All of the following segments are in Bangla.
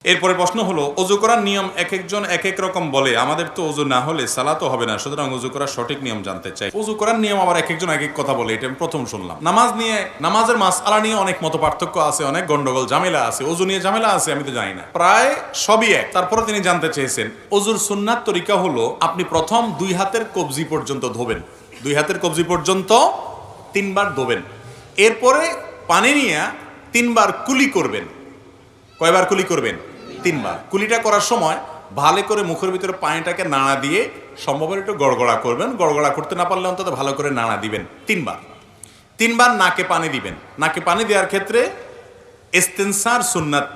এরপরে প্রশ্ন হলো, অজু করার নিয়ম এক একজন এক এক রকম বলে, আমাদের তো অজু না হলে সালাতও হবে না, সুতরাং অজু করার সঠিক নিয়ম জানতে চাই। অজু করার নিয়ম আবার এক একজন এক এক কথা বলে, এটা আমি প্রথম শুনলাম। নামাজের মাসআলা নিয়ে অনেক মত পার্থক্য আছে, অনেক গন্ডগোল ঝামেলা আছে, অজু নিয়ে ঝামেলা আছে, আমি তো জানি না, প্রায় সবই এক। তারপরে তিনি জানতে চেয়েছেন অজুর সুন্নাত তরিকা হলো, আপনি প্রথম দুই হাতের কবজি পর্যন্ত ধোবেন, দুই হাতের কবজি পর্যন্ত 3 বার ধোবেন। এরপরে পানি নিয়ে 3 বার কুলি করবেন। কয়বার কুলি করবেন? 3 বার। কুলিটা করার সময় ভালো করে মুখের ভিতরে পানিটাকে নাড়া দিয়ে সম্ভব একটু গড়গড়া করবেন, গড়গড়া করতে না পারলে অন্তত ভালো করে নাড়া দিবেন 3 বার। 3 বার নাকে পানি দিবেন। নাকে পানি দেওয়ার ক্ষেত্রে ইস্তেনসার সুন্নাত,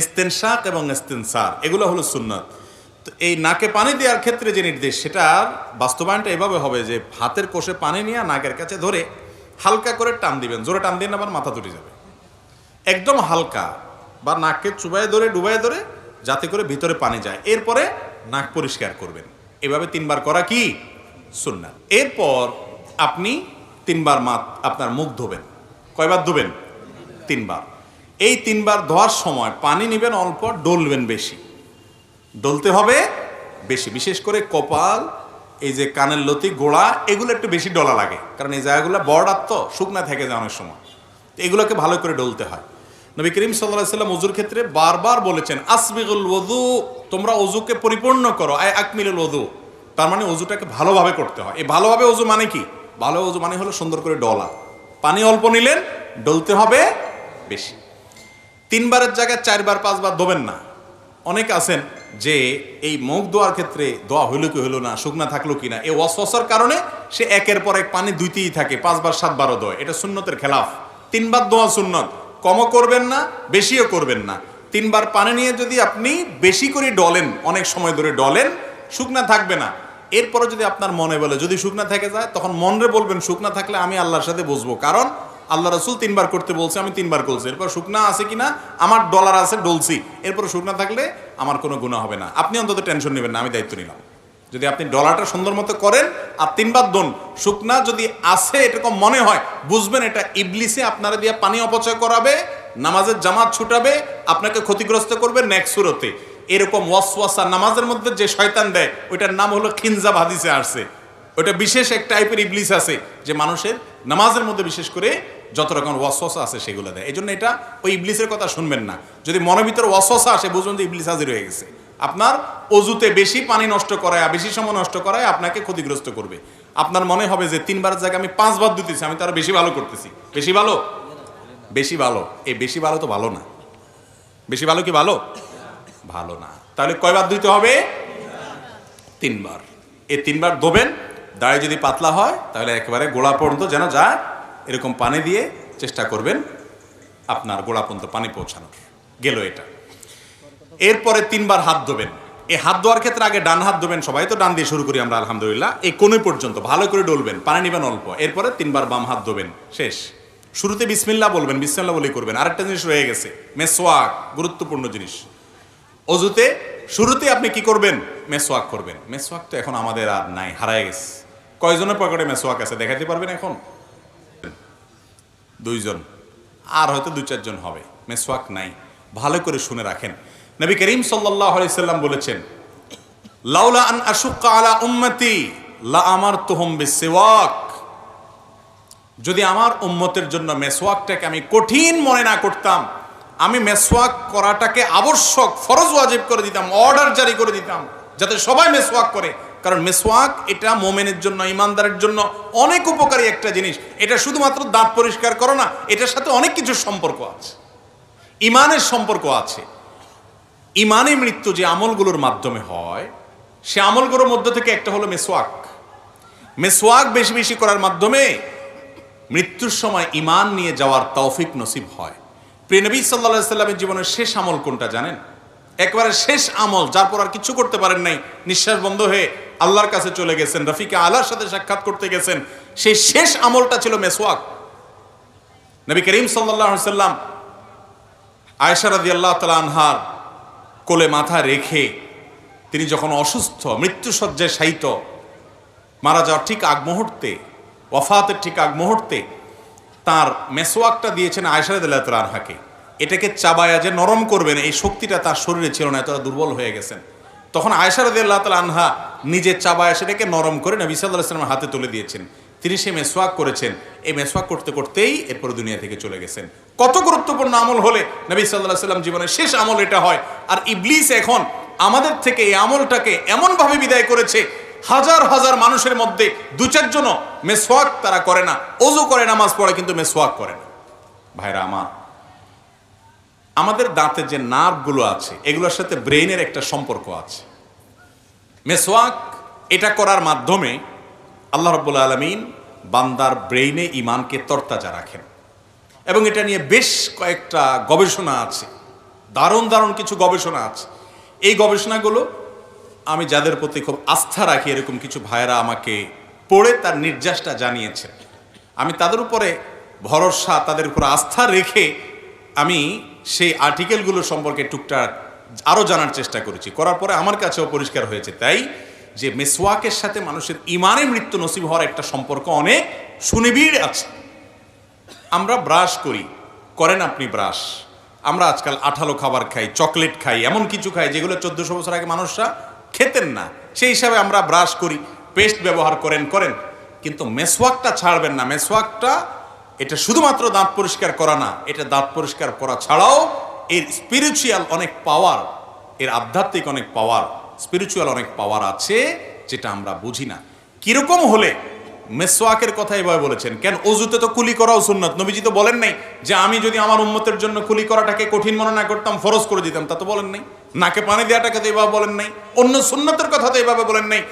ইস্তেনশাক এবং ইস্তেনসার এগুলো হলো সুন্নাত। তো এই নাকে পানি দেওয়ার ক্ষেত্রে যে নির্দেশ, সেটার বাস্তবায়নটা এভাবে হবে যে হাতের কোষে পানি নিয়ে নাকের কাছে ধরে হালকা করে টান দিবেন, জোরে টান দিন আবার মাথা তুলে যাবে, একদম হালকা, বা নাককে চুবায় ধরে ডুবায় ধরে যাতে করে ভিতরে পানি যায়। এরপরে নাক পরিষ্কার করবেন। এভাবে 3 বার করা কি সুন্নাত। এরপর আপনি 3 বার আপনার মুখ ধোবেন। কয়বার ধোবেন? 3 বার। এই 3 বার ধোয়ার সময় পানি নেবেন অল্প, ডলবেন বেশি, ডলতে হবে বেশি, বিশেষ করে কপাল, এই যে কানের লতি, গোড়া, এগুলো একটু বেশি ডলা লাগে, কারণ এই জায়গাগুলো বর্ডার তো শুকনা থেকে যায় অনেক সময়, তো এগুলোকে ভালো করে ডলতে হয়। নবী করিম সাল্লাল্লাহু আলাইহি ওয়াসাল্লাম ওযুর ক্ষেত্রে বারবার বলেছেন, আসবিগুল ওযু, তোমরা ওযুকে পরিপূর্ণ করো, আয় আকমিলুল ওযু, তার মানে ওযুটাকে ভালোভাবে করতে হয়। এই ভালোভাবে ওযু মানে কি? ভালো ওযু মানে হলো সুন্দর করে ডলা, পানি অল্প নিলেন, ডলতে হবে বেশি। 3 বারের জায়গায় 4 বার 5 বার ধোবেন না। অনেক আছেন যে এই মুখ ধোয়ার ক্ষেত্রে দোয়া হইল কি হইল না, শুকনা থাকলো কিনা, এই ওয়াসওয়াসার কারণে সে একের পর এক পানি ধুইতেই থাকে, 5 বার 7 বারও ধোয়। এটা সুন্নতের খেলাফ। 3 বার ধোয়া সুন্নত, কমও করবেন না বেশিও করবেন না। 3 বার পানি নিয়ে যদি আপনি বেশি করে ডলেন, অনেক সময় ধরে ডলেন, শুকনা থাকবে না। এরপরে যদি আপনার মনে বলে যদি শুকনা থেকে যায়, তখন মনরে বলবেন শুকনা থাকলে আমি আল্লাহর সাথে বসবো, কারণ আল্লাহ রাসূল 3 বার করতে বলছে, আমি 3 বার করছি। এরপর শুকনা আছে কিনা, আমার ডলার আছে, ডলছি, এরপর শুকনা থাকলে আমার কোনো গুনাহ হবে না। আপনি অন্তত টেনশন নেবেন না, আমি দায়িত্ব নিলাম। যদি আপনি ডলারটা সুন্দর মতো করেন আর 3 বার দোন, শুকনা যদি আছে এরকম মনে হয়, বুঝবেন এটা ইবলিসে আপনারা দিয়ে পানি অপচয় করাবে, নামাজের জামাত ছুটাবে, আপনাকে ক্ষতিগ্রস্ত করবে নেক্সট সুরতে। এরকম ওয়াসওয়াসা নামাজের মধ্যে যে শয়তান দেয়, ওইটার নাম হলো খিনজাব, হাদিসে আসছে। ওইটা বিশেষ এক টাইপের ইবলিস আছে যে মানুষের নামাজের মধ্যে বিশেষ করে যত রকম ওয়াসওয়াসা আছে সেগুলো দেয়। এই জন্য এটা ওই ইবলিসের কথা শুনবেন না। যদি মনের ভিতরে ওয়াসওয়াসা আসে, বুঝবেন যে ইবলিস হাজির হয়ে গেছে। আপনার অজুতে বেশি পানি নষ্ট করায়, বেশি সময় নষ্ট করায় আপনাকে ক্ষতিগ্রস্ত করবে। আপনার মনে হবে যে 3 বারের জায়গায় আমি 5 বার দিতেছি, আমি তো আরো বেশি ভালো করতেছি। বেশি ভালো, বেশি ভালো, এই বেশি ভালো তো ভালো না। বেশি ভালো কি ভালো? ভালো না। তাহলে কয়বার দিতে হবে? 3 বার। এই 3 বার ধোবেন। দাড়ি যদি পাতলা হয় তাহলে একেবারে গোড়া পর্যন্ত যেন যায়, এরকম পানি দিয়ে চেষ্টা করবেন আপনার গোড়া পর্যন্ত পানি পৌঁছানোর। গেল এটা। এরপরে 3 বার হাত ধোবেন। এই হাত ধোয়ার ক্ষেত্রে আগে ডান হাত ধোবেন, সবাই তো ডান দিয়ে শুরু করি আমরা আলহামদুলিল্লাহ। এই কোণ পর্যন্ত ভালো করে ডলবেন, পানি নেবেন অল্প। এরপরে 3 বার বাম হাত ধোবেন, শেষ। শুরুতে বিসমিল্লাহ বলবেন, বিসমিল্লাহ বলেই করবেন। আরেকটা জিনিস রয়ে গেছে, মেসওয়াক, গুরুত্বপূর্ণ জিনিস। অজুতে শুরুতে আপনি কি করবেন? মেসওয়াক করবেন। মেসওয়াক তো এখন আমাদের আর নাই, হারায় গেছে। কয়জনের পকেটে মেসওয়াক আছে দেখাতে পারবেন এখন? 2 জন, আর হয়তো 2-4 জন হবে। মেসওয়াক নাই। ভালো করে শুনে রাখেন, নবী করিম সাল্লাল্লাহু আলাইহি সাল্লাম বলেছেন, লাউলা আন আশুক্কা আলা উম্মতি লা আমারতুহুম বিসওয়াক, যদি আমার উম্মতের জন্য মেসওয়াকটাকে আমি কঠিন মনে না করতাম, আমি মেসওয়াক করাটাকে আবশ্যক, ফরজ ওয়াজিব করে দিতাম, অর্ডার জারি করে দিতাম যাতে সবাই মেসওয়াক করে। কারণ মেসওয়াক এটা মুমিনের জন্য, ইমানদারের জন্য অনেক উপকারী একটা জিনিস। এটা শুধুমাত্র দাঁত পরিষ্কার করো না, এটার সাথে অনেক কিছু সম্পর্ক আছে, ইমানের সম্পর্ক আছে। ইমানে মৃত্যু যে আমলগুলোর মাধ্যমে হয়, সে আমলগুলোর মধ্যে থেকে একটা হলো মেসওয়াক। মেসওয়াক বেশি বেশি করার মাধ্যমে মৃত্যুর সময় ইমান নিয়ে যাওয়ার তৌফিক নসিব হয়। প্রিয় নবী সাল্লাল্লাহু আলাইহি সাল্লামের জীবনের শেষ আমল কোনটা জানেন? একবারে শেষ আমল, যার পর আর কিছু করতে পারেন নাই, নিঃশ্বাস বন্ধ হয়ে আল্লাহর কাছে চলে গেছেন, রফিকে আলার সাথে সাক্ষাৎ করতে গেছেন, সেই শেষ আমলটা ছিল মেসওয়াক। নবী করিম সাল্লাল্লাহু আলাইহি সাল্লাম আয়েশা রাদিয়াল্লাহু তাআলা আনহার কোলে মাথা রেখে তিনি যখন অসুস্থ, মৃত্যুসজ্জায় শায়িত, মারা যাওয়ার ঠিক আগ মুহূর্তে, ওয়াফাতের ঠিক আগ মুহূর্তে তার মেসওয়াকটা দিয়েছেন আয়েশা রাদিয়াল্লাহু তাআলা আনহাকে। এটাকে চাবায়া যে নরম করবেন এই শক্তিটা তার শরীরে ছিল না, এতটা দুর্বল হয়ে গেছেন। তখন আয়েশা রাদিয়াল্লাহু তাআলা আনহা নিজে চাবায়া সেটাকে নরম করে নবী সাল্লাল্লাহু আলাইহি ওয়াসাল্লামের হাতে তুলে দিয়েছেন। তিনি সে মেসওয়াক করেছেন। এই মেসওয়াক করতে করতেই এরপর দুনিয়া থেকে চলে গেছেন। কত গুরুত্বপূর্ণ আমল হলে নবী সাল্লাল্লাহু আলাইহি ওয়াসাল্লাম জীবনের শেষ আমল এটা হয়। আর ইবলিস এখন আমাদের থেকে এই আমলটাকে এমনভাবে বিদায় করেছে, হাজার হাজার মানুষের মধ্যে দু চারজনও মেসওয়াক তারা করে না, ওযু করে নামাজ পড়ে কিন্তু মেসওয়াক করে না। ভাইরা আমার, আমাদের দাঁতের যে নার্ভগুলো আছে এগুলোর সাথে ব্রেইনের একটা সম্পর্ক আছে। মেসওয়াক এটা করার মাধ্যমে আল্লাহ রাব্বুল আলামিন বান্দার ব্রেইনে ঈমানকে তরতাজা রাখেন, এবং এটা নিয়ে বেশ কয়েকটা গবেষণা আছে, দারুণ দারুণ কিছু গবেষণা আছে। এই গবেষণাগুলো আমি যাদের প্রতি খুব আস্থা রাখি এরকম কিছু ভাইয়েরা আমাকে পড়ে তার নির্যাসটা জানিয়েছেন। আমি তাদের উপরে ভরসা, তাদের উপর আস্থা রেখে আমি সেই আর্টিকেলগুলো সম্পর্কে টুকটাক আরও জানার চেষ্টা করেছি। করার পরে আমার কাছেও পরিষ্কার হয়েছে তাই যে মেসওয়াকের সাথে মানুষের ঈমানে মৃত্যু নসিব হওয়ার একটা সম্পর্ক অনেক সুনিবিড় আছে। আমরা ব্রাশ করেন আপনি ব্রাশ, আমরা আজকাল আঠালো খাবার খাই, চকলেট খাই, এমন কিছু খাই যেগুলো 1400 বছর আগে মানুষরা খেতেন না, সেই হিসাবে আমরা ব্রাশ করি, পেস্ট ব্যবহার করেন, কিন্তু মেসওয়াকটা ছাড়বেন না। মেসওয়াকটা এটা শুধুমাত্র দাঁত পরিষ্কার করা না, এটা দাঁত পরিষ্কার করা ছাড়াও এর স্পিরিচুয়াল অনেক পাওয়ার, এর আধ্যাত্মিক অনেক পাওয়ার, স্পিরিচুয়াল অনেক পাওয়ার আছে যেটা আমরা বুঝি না। কিরকম হলে মেসওয়াকের কথা এভাবে বলেছেন? কেন অজুতে তো কুলি করাও সুন্নাত। নবীজি তো বলেন নাই যে আমি যদি আমার উম্মতের জন্য কুলি করাটাকে কঠিন মনে না করতাম ফরজ করে দিতাম, তা তো বলেন নাই। নাকে পানি দেওয়াটাকে তো এভাবে বলেন নাই, অন্য সুন্নতের কথা তো এভাবে বলেন নাই।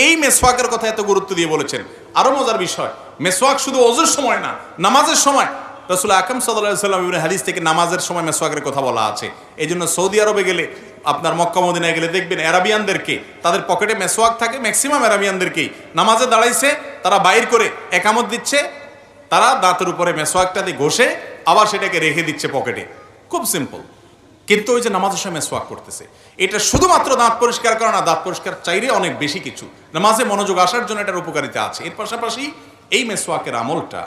এই মেসওয়াকের কথা এত গুরুত্ব দিয়ে বলেছেন। আরো মজার বিষয়, মেসওয়াক শুধু ওযুর সময় না, নামাজের সময় রাসূল আকরাম সাল্লাল্লাহু আলাইহি ওয়াসাল্লাম ইবনে হাদিস থেকে নামাজের সময় মেসওয়াকের কথা বলা আছে। এই জন্য সৌদি আরবে গেলে, আপনার মক্কা মদিনায় গেলে দেখবেন আরাবিয়ানদেরকে তাদের পকেটে মেসওয়াক থাকে, ম্যাক্সিমাম আরাবিয়ানদেরকেই। নামাজে দাঁড়াইছে, তারা বাইর করে একামত দিচ্ছে, তারা দাঁতের উপরে মেসওয়াকটা দিয়ে ঘষে আবার সেটাকে রেখে দিচ্ছে পকেটে। খুব সিম্পল। কিন্তু ওই যে নামাজের সময় মেসওয়াক করতেছে, এটা শুধুমাত্র দাঁত পরিষ্কার করা না, দাঁত পরিষ্কার চাইলে অনেক বেশি কিছু, নামাজে মনোযোগ আসার জন্য এটার উপকারিতা আছে। এর পাশাপাশি এই মেসওয়াকের আমলটা,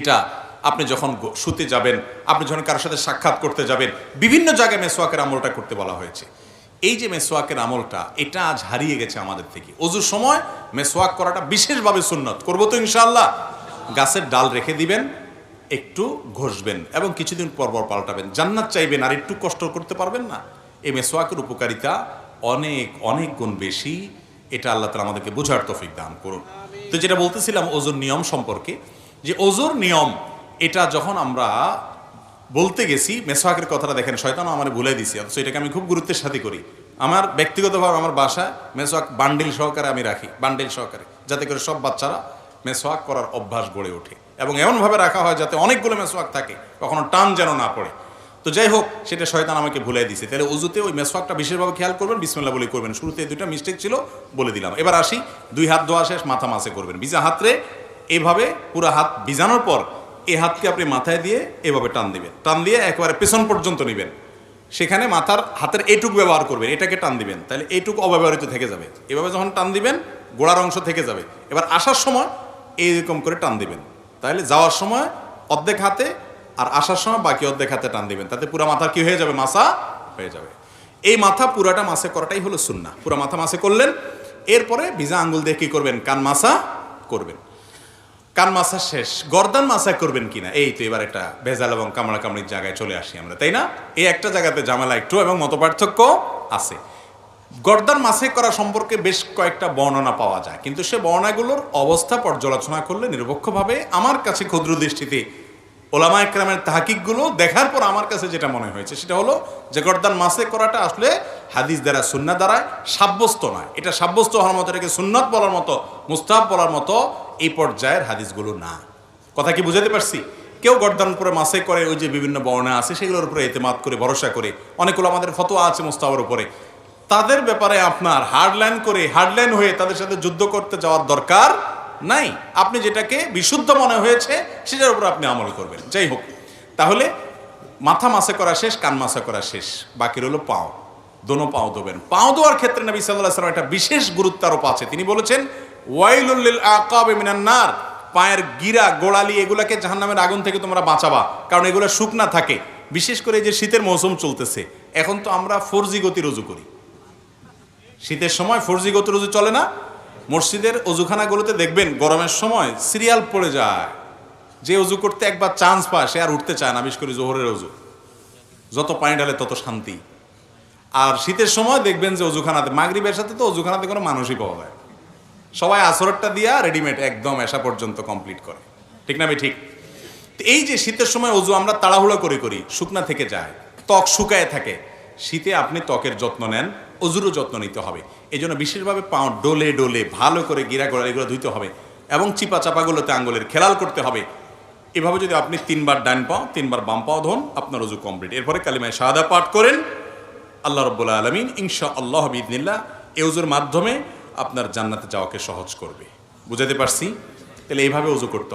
এটা আপনি যখন শুতে যাবেন, আপনি যখন কারোর সাথে সাক্ষাৎ করতে যাবেন, বিভিন্ন জায়গায় মেসওয়াকের আমলটা করতে বলা হয়েছে। এই যে মেসওয়াকের আমলটা, এটা আজ হারিয়ে গেছে আমাদের থেকে। ওযুর সময় মেসওয়াক করাটা বিশেষভাবে সুন্নত। করবো তো ইনশাআল্লাহ। গাছের ডাল রেখে দিবেন, একটু ঘষবেন এবং কিছুদিন পর পর পাল্টাবেন। জান্নাত চাইবেন আর একটু কষ্ট করতে পারবেন না? এই মেসওয়াকের উপকারিতা অনেক অনেক গুণ বেশি। এটা আল্লাহ তাআলা আমাদেরকে বোঝার তৌফিক দান করুন। তো যেটা বলতেছিলাম ওযুর নিয়ম সম্পর্কে, যে ওযুর নিয়ম এটা যখন আমরা বলতে গেছি, মেসওয়াকের কথাটা দেখেন শয়তানও আমার ভুলে দিছি, অথচ এটাকে আমি খুব গুরুত্বের সাথে করি। আমার ব্যক্তিগতভাবে আমার বাসায় মেসওয়াক বান্ডিল সহকারে আমি রাখি, বান্ডিল সহকারে, যাতে করে সব বাচ্চারা মেসওয়াক করার অভ্যাস গড়ে ওঠে। এবং এমনভাবে রাখা হয় যাতে অনেকগুলো মেসওয়াক থাকে, কখনো টান যেন না পড়ে। তো যাই হোক, সেটা শয়তান আমাকে ভুলাই দিছে। তাহলে ওযুতে ওই মেসওয়াকটা বিশেষভাবে খেয়াল করবেন, বিসমিল্লাহ বলে করবেন। শুরুতে দুইটা মিস্টেক ছিল, বলে দিলাম। এবার আসি, 2 হাত ধোয়া শেষ, মাথা মাসে করবেন। ভিজা হাতরে এইভাবে পুরো হাত ভিজানোর পর এই হাতকে আপনি মাথায় দিয়ে এভাবে টান দিবেন, টান দিয়ে একেবারে পেছন পর্যন্ত নেবেন। সেখানে হাতের এইটুক ব্যবহার করবেন, এটাকে টান দিবেন, তাহলে এইটুক অব্যবহৃত থেকে যাবে। এভাবে যখন টান দিবেন গোড়ার অংশ থেকে যাবে। এবার আসার সময় এইরকম করে টান দিবেন, তাহলে যাওয়ার সময় অর্ধেক হাতে আর আসার সময় বাকি অর্ধেক হাতে টান দিবেন, তাতে পুরা মাথা কি হয়ে যাবে? মাসা হয়ে যাবে। এই মাথা পুরাটা মাসে করাটাই হলো সুন্নাহ। পুরা মাথা মাসে করলেন, এরপরে ভিজা আঙ্গুল দিয়ে কি করবেন? কান মাসা করবেন। কান মাসা শেষ, গর্দান মাসা করবেন কিনা, এই তো এবার একটা ভেজাল এবং কামড়াকামড়ির জায়গায় চলে আসি আমরা, তাই না? এই একটা জায়গাতে ঝামেলা একটু এবং মতপার্থক্য আছে। গর্দান মাসে করা সম্পর্কে বেশ কয়েকটা বর্ণনা পাওয়া যায়, কিন্তু সে বর্ণনাগুলোর অবস্থা পর্যালোচনা করলে নিরপেক্ষভাবে আমার কাছে ক্ষুদ্র দৃষ্টিতে ওলামা একরামের তাহকিকগুলো দেখার পর আমার কাছে যেটা মনে হয়েছে সেটা হলো যে গর্দান মাসে করাটা আসলে হাদিস দ্বারা, সুন্নাহ দ্বারা সাব্যস্ত নয়। এটা সাব্যস্ত হওয়ার মতো, এটাকে সুন্নাত বলার মতো, মুস্তাহাব বলার মতো এই পর্যায়ের হাদিসগুলো না। কথা কি বুঝাতে পারছি? কেউ গর্দান উপরে মাসে করে, ওই যে বিভিন্ন বর্ণনা আছে সেগুলোর উপরে এতেমাদ করে, ভরসা করে, অনেকগুলো আমাদের ফতোয়া আছে মুস্তাহাবের উপরে, তাদের ব্যাপারে আপনার হার্ডলাইন হয়ে তাদের সাথে যুদ্ধ করতে যাওয়ার দরকার নাই। আপনি যেটাকে বিশুদ্ধ মনে হয়েছে সেটার উপর আপনি আমল করবেন। যাই হোক, তাহলে মাথা মাসে করা শেষ, কান মাসে করা শেষ, বাকি রইল পাও। দোনো পাও দেবেন। পাও দেওয়ার ক্ষেত্রে নবী সাল্লাল্লাহু আলাইহি ওয়াসাল্লাম একটা বিশেষ গুরুত্ব আরোপ আছে। তিনি বলেছেন, ওয়াইলুল লিল আকাবি মিনান নার, পায়ের গিরা, গোড়ালি, এগুলাকে জাহান্নামের আগুন থেকে তোমরা বাঁচাবা, কারণ এগুলো শুকনা থাকে। বিশেষ করে এই যে শীতের মৌসুম চলতেছে, এখন তো আমরা 4G গতির অজু করি। শীতের সময় 4G গতির অজু চলে না। মসজিদের অজুখানাগুলোতে দেখবেন গরমের সময় সিরিয়াল পড়ে যায়, যে অজু করতে একবার চান্স পায় সে আর উঠতে চায় না, বিশেষ করে জোহরের অজু, যত পানি ঢালে তত শান্তি। আর শীতের সময় দেখবেন যে অজুখানাতে, মাগরিবের সাথে তো অজুখানাতে কোনো মানুষই পাওয়া যায়, সবাই আসরটা দিয়া রেডিমেড একদম এসা পর্যন্ত কমপ্লিট করে, ঠিক না ভাই? ঠিক। এই যে শীতের সময় অজু আমরা তাড়াহুড়ো করি, শুকনা থেকে যায়, ত্বক শুকায় থাকে। শীতে আপনি ত্বকের যত্ন নেন, অজুরও যত্ন নিতে হবে। এই জন্য বিশেষভাবে পাও ডোলে ডোলে ভালো করে গিরা গোড়া এগুলো ধুইতে হবে, এবং চিপা চাপাগুলোতে আঙ্গুলের খেলাল করতে হবে। এভাবে যদি আপনি 3 বার ডান পাও 3 বার বাম পাও ধোন, আপনার অজু কমপ্লিট। এরপরে কালিমায়ে শাহাদা পাঠ করেন, আল্লাহ রাব্বুল আলামিন ইনশাআল্লাহ বিইذনিল্লাহ এই অজুর মাধ্যমে আপনার জান্নাতে যাওয়াকে সহজ করবে। বুঝাতে পারছি? তাহলে এইভাবে অজু করতে হবে।